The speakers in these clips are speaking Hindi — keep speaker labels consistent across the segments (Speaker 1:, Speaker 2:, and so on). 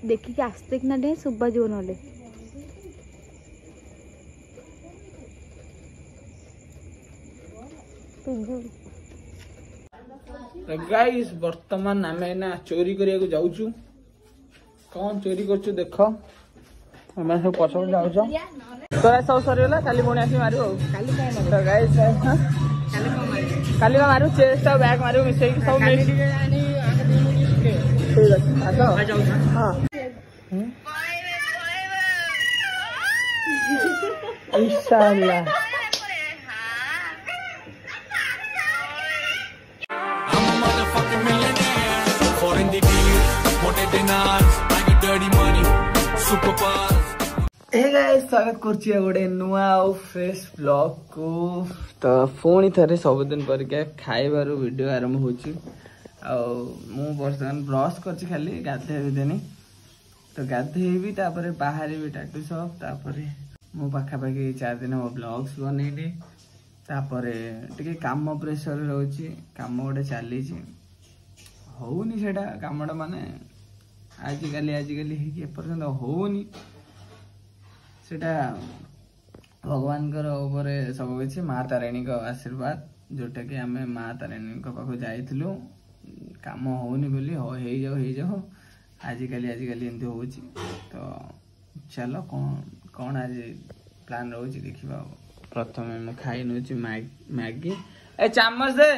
Speaker 1: देखिए आस्ते कि ना डे सुबह जो नले
Speaker 2: तो गाइस वर्तमान आम ना चोरी करने जाऊँ कौन चोरी कर देख मैं सब पछ जाऊ तोरा सब सरीगला काली पुणी आसी मारू गाइस काली मारू चेस्ट और बैग मारू मिसे सब ठीक अच्छे हाँ इंशाल्लाह स्वागत कर गोटे नुआ फ्रेश ब्लॉग को तो पुणी थे सबुदिन पर खाइबार वीडियो आरंभ होर्तमान ब्रश कर खाली गाधेनी तो गाधेबी बाहर भी टाटू सप मो पाखापाखि 4 दिन हम ब्लॉग्स बनईली टे काम प्रेसर रोचे काम गोटे चली होनी से कामटा माने आजिकली एपर्तंत होनी सेटा भगवान सब किसी माँ तारिणी का आशीर्वाद जोटा कि आम माँ तारिणी पाख जाइलु काम होनी बोली हो जाओ आजिकली एमती हो तो चलो कौन आज प्लान रोचे देखा प्रथम मैं खाई नौ मैगी ए चम्मच दे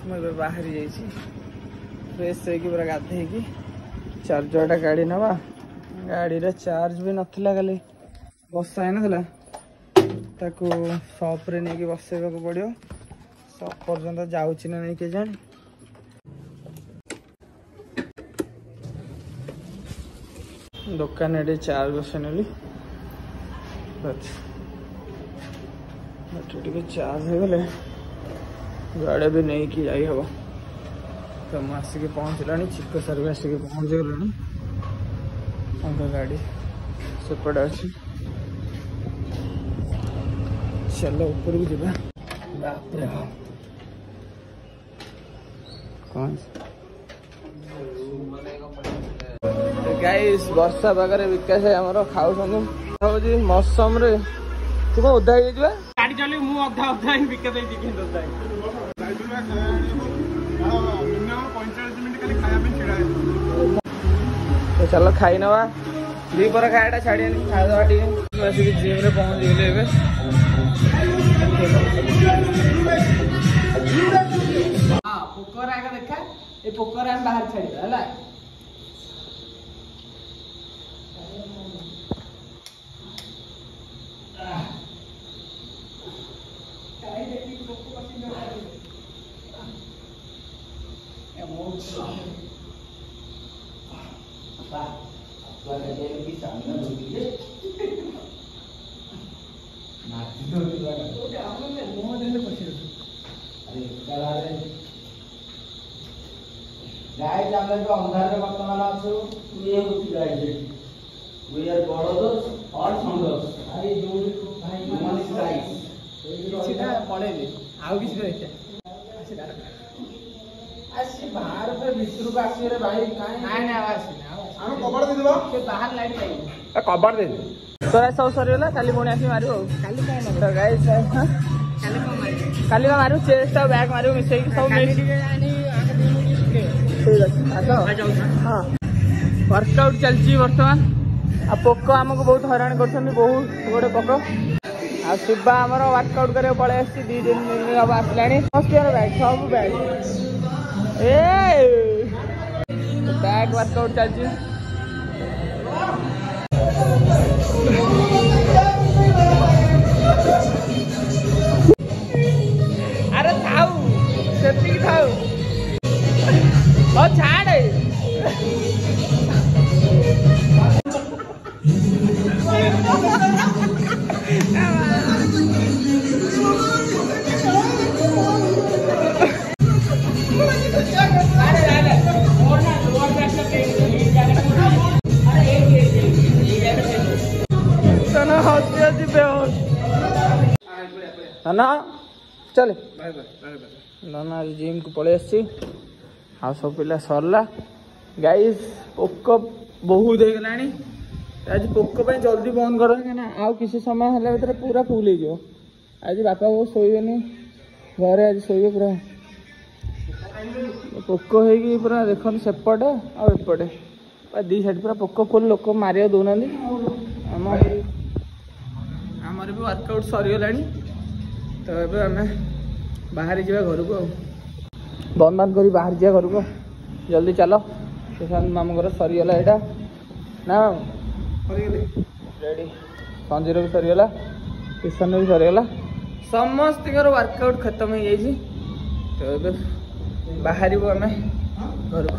Speaker 2: मुझे बाहर जाइए फ्रेश होगी पूरा गाधे चार्जर गाड़ी नवा गाड़ी रे चार्ज भी नथिला खाली बसा है ना ताकू शॉप रे नहीं बसैबा को पड़ो शॉप पर्यंत जाऊँ ना नहीं के जान दुकान एडे चार्ज बसैनी चार्ज हो गले गाड़ी भी नहीं कि जाई हम तो मुझे आसिक पहुँचला चिक्को सर भी आसिक पहुँच गला गाड़ी सेपटे अच्छी चलो ऊपर भी जा कौन गाइस वर्षा पागे विकास आमर खाऊ मौसम रे तू कौन ओदा गाड़ी चल मुझा विकास तो चलो खाई नवा दीपर खाया छाड़ी खाईदवा जिम रे पहुंच गले पोकर आगे देखा ये पोकर आम बाहर छाड़ा है गाइस हम जो अंधार में वर्तमान अच्छे ये होती गाइस वी आर बड़ोदस और संदस भाई जो भाई मनीष गाइस सीधा पड़ेले आउ किसी देखा आसी बाहर पे भीतर को आसी रे भाई काई नहीं आवाज हम कवर दे देबो के बाहर लाइट लागी कवर दे दे तोरा सब सरीगला काली पुणी आसी मारू काली काय न तो गाइस काली को मारू काली मारू चेस्ट और बैग मारू मिसे सब ठीक अच्छे हाँ वर्कआउट चलती बर्तमान आ पोक आमको बहुत हैरान कर बहुत गोटे पोक आ शिवा आमर वर्कआउट कर पलि 2 दिन हम आसला बैग सब बैग बैग वर्कआउट चलती अरे थाऊ से थाऊ छाड़ हसी हसी बेहोश ना चल ना जिम को पलि आसी आ सब पिला सरला गाइस पोक बहुत हो गलानी आज पोक जल्दी बंद कर आउ किसी समय है भर पूरा फुल हो आज बापा वो शोबनी घरे आज शोबे पूरा पोक हो पूरा देख सेपटे आपटे दी साइड पूरा पोक फुल लोक मारिया दौना आमर भी वर्कआउट सरीगला तो ये आम बाहरी जा घर को बंद बंद कर बाहर जा घर को जल्दी चल सुशांत मामू घर सरीगला यहाँ ना रेडी संजय भी सरीगला किशन भी सरीगला समस्त वर्कआउट खत्म हो जाए तो ये बाहर आम घर को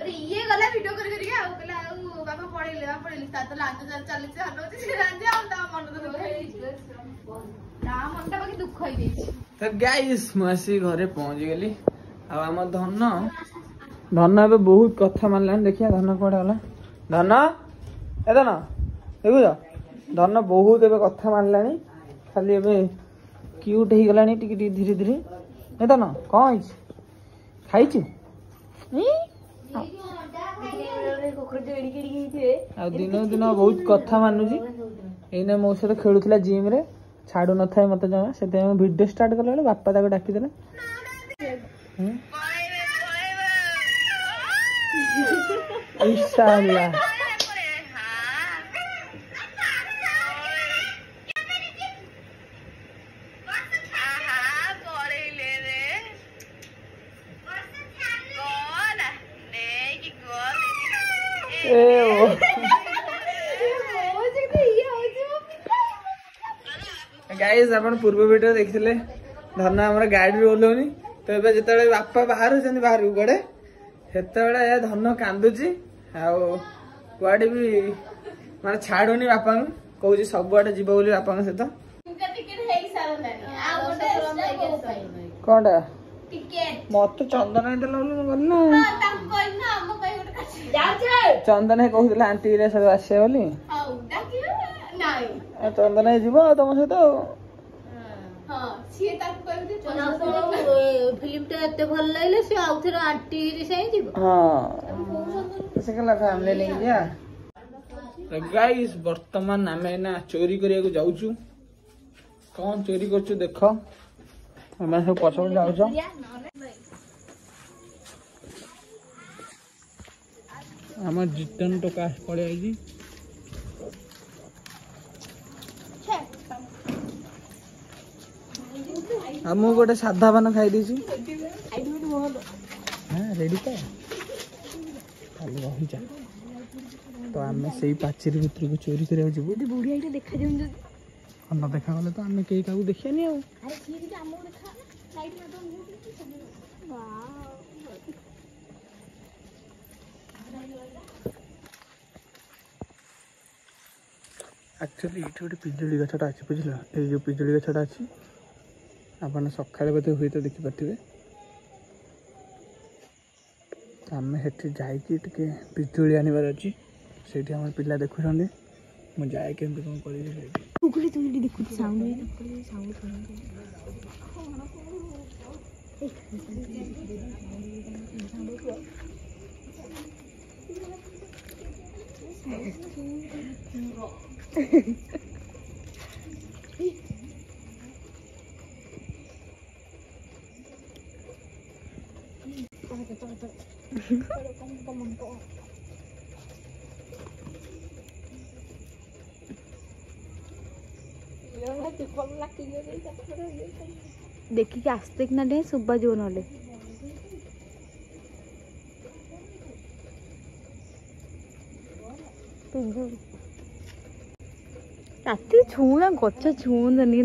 Speaker 1: ये गला वीडियो कर करके आ कहला बाबा पढेले तात लांज चली से हनो से रांजे आ ता मन मनटा बाकी दुख होई जाई
Speaker 2: तो गाइस मसी घरे पहुंच गेली आ हम धन धन ए बहुत कथा मानलानी देखिया धन कोडा गला धन ए धन देखुछ धन बहुत ए कथा मानलानी खाली ए क्यूट हो गलानी टिके धीरे धीरे ए धन कौन खाई दिन दिन बहुत कथा मानुची एने मो सहित खेलुला जिम रे छाड़ू न था मत जमा से भिडियो स्टार्ट कला बापा ताको डाकिदेले इंशाल्लाह गाइस अपन पूर्व वीडियो देखिले धन हमर गाड़ी रोलौनी तो ए जते बापा बाहर होचन बाहर को गड़े सेते धन कांदुची आड़े भी माने छाड़ुनी बापा कहूँ सब आड़े जीव बोली बापा सहित कौनटा मत चंदन चंदन कहते आंटी सब आसे बोली चंदन जीव तुम सहित गाइस वर्तमान आम चोरी करने जाऊँ कौन चोरी कर देख सब पछ जाऊच आम जितन टका पड़े आई मु गोटे साधा पान खाई रेडी तो रही जा तो आम से पाचेरी भितर को चोरी कर देखा न देखा गले तो आम कई क्या देखिए एक्चुअली ये गोटे पिजुली गछटा अच्छी बुझल ये जो पिजुली गछटा अच्छी आप सका बोधे हुए तो देखिपे आम से जाकि पिजुली आनबार अच्छी से पिला देखुं मुझे जाए केमती कौन कर
Speaker 1: देखिए आस्ते कि ना सुबा जीव ना राति छुना गच छुनी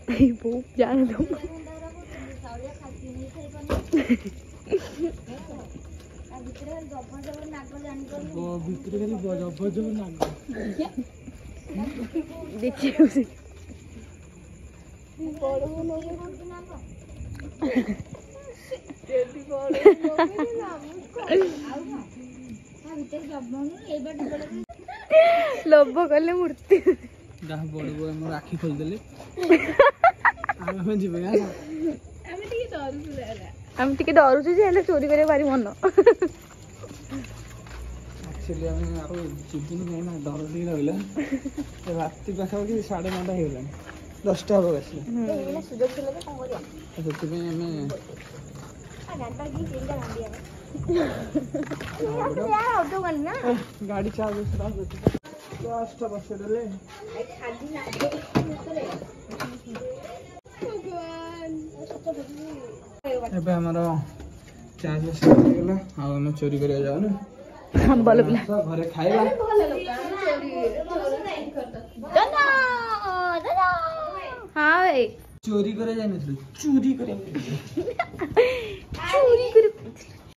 Speaker 1: बहुत जान दो देखिए
Speaker 3: लोभ कले मूर्ति
Speaker 2: जहाँ बड़ बो मोर आखि खोलदेले आमे जिबे
Speaker 3: हम टिके डरुछु जे हेले चोरी करे भारी मन
Speaker 2: एक्चुअली आमे आरो जिदिन नै ना डर दी रहला राति पाखापाखि 9:30 हेला 10टा हो गसी
Speaker 3: सुजोग छले त कोन करिया
Speaker 2: ସେଥିପାଇଁ ଆମେ गाड़ी चार्ज बसले ଏବେ ଆମର ଚାର୍ଜ ସରିଗଲା ଆଉ ଆମେ ଚୋରି କରିବା ଯାଉନୁ
Speaker 3: ଭଲ ପିଲା
Speaker 2: ଘରେ ଖାଇବା
Speaker 3: हां
Speaker 2: चोरी करे जानिथलु चोरी करे